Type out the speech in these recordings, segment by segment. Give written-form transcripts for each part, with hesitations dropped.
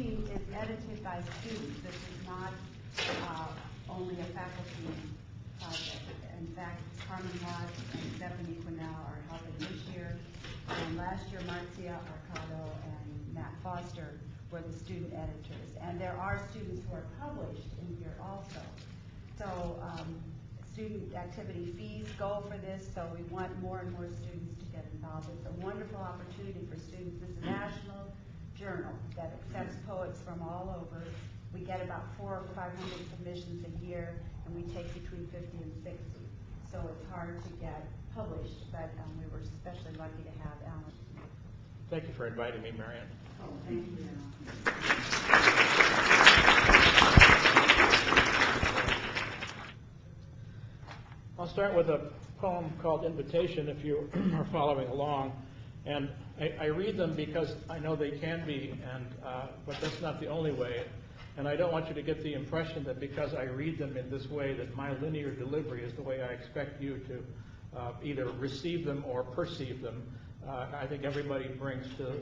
reading is edited by students. This is not only a faculty project. In fact, Carmen Watts and Stephanie Quinnell are helping this year. And last year, Marcia Arcado and Matt Foster were the student editors. And there are students who are published in here also. So student activity fees go for this, so we want more and more students to get involved. It's a wonderful opportunity for students. This is a national journal that accepts poets from all over. We get about 400 or 500 submissions a year, and we take between 50 and 60. So it's hard to get published, but we were especially lucky to have Alan. Thank you for inviting me, Marianne. Oh, thank you. I'll start with a poem called Invitation, if you are following along. And I read them because I know they can be, but that's not the only way. And I don't want you to get the impression that because I read them in this way that my linear delivery is the way I expect you to either receive them or perceive them. I think everybody brings to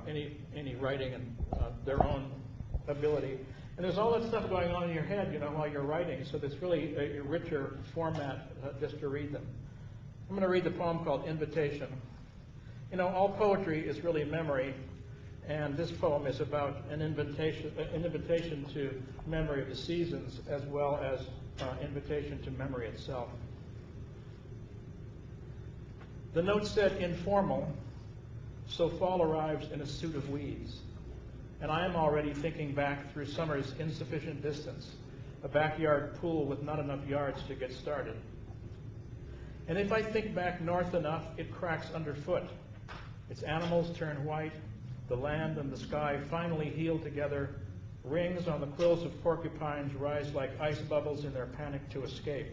any writing and their own ability. And there's all that stuff going on in your head, while you're writing, so there's really a richer format just to read them. I'm going to read the poem called Invitation. All poetry is really memory, and this poem is about an invitation to memory of the seasons as well as invitation to memory itself. The note said informal, so fall arrives in a suit of weeds. And I am already thinking back through summer's insufficient distance, a backyard pool with not enough yards to get started. And if I think back north enough, it cracks underfoot. Its animals turn white, the land and the sky finally heal together, rings on the quills of porcupines rise like ice bubbles in their panic to escape.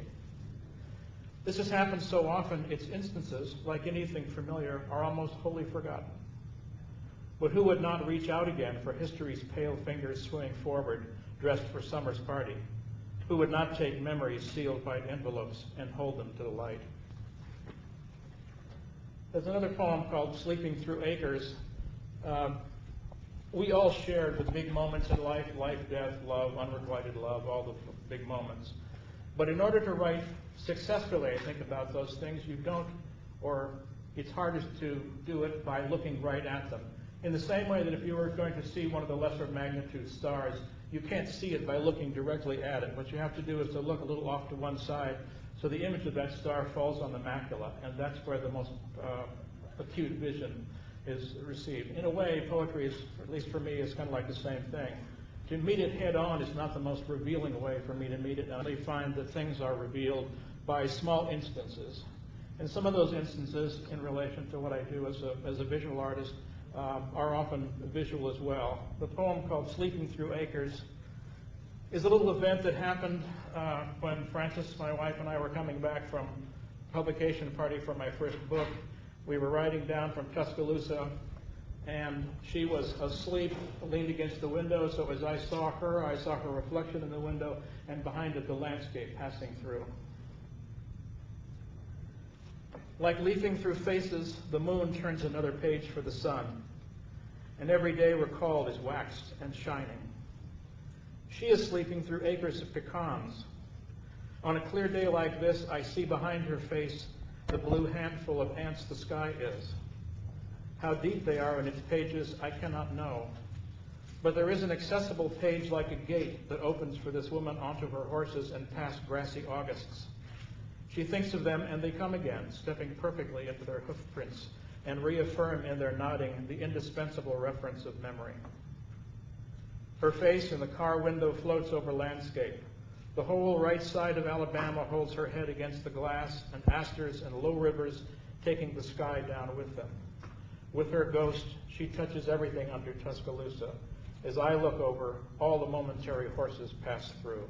This has happened so often, its instances, like anything familiar, are almost wholly forgotten. But who would not reach out again for history's pale fingers swinging forward, dressed for summer's party? Who would not take memories sealed by envelopes and hold them to the light? There's another poem called Sleeping Through Acres. We all shared the big moments in life, death, love, unrequited love, all the big moments. But in order to write successfully, I think, about those things, you don't, or it's hardest to do it by looking right at them. In the same way that if you were going to see one of the lesser magnitude stars, you can't see it by looking directly at it. What you have to do is to look a little off to one side so the image of that star falls on the macula, and that's where the most acute vision is received. In a way, poetry is, at least for me, is kind of like the same thing. To meet it head on is not the most revealing way for me to meet it. I only find that things are revealed by small instances. And some of those instances, in relation to what I do as a visual artist, are often visual as well. The poem called Sleeping Through Acres is a little event that happened when Frances, my wife, and I were coming back from publication party for my first book. We were riding down from Tuscaloosa, and she was asleep, leaned against the window, so as I saw her reflection in the window, and behind it the landscape passing through. Like leafing through faces, the moon turns another page for the sun, and every day recalled is waxed and shining. She is sleeping through acres of pecans. On a clear day like this, I see behind her face the blue handful of ants the sky is. How deep they are in its pages, I cannot know. But there is an accessible page like a gate that opens for this woman onto her horses and past grassy Augusts. She thinks of them, and they come again, stepping perfectly into their hoof prints, and reaffirm in their nodding the indispensable reference of memory. Her face in the car window floats over landscape. The whole right side of Alabama holds her head against the glass, and asters and low rivers taking the sky down with them. With her ghost, she touches everything under Tuscaloosa. As I look over, all the momentary horses pass through.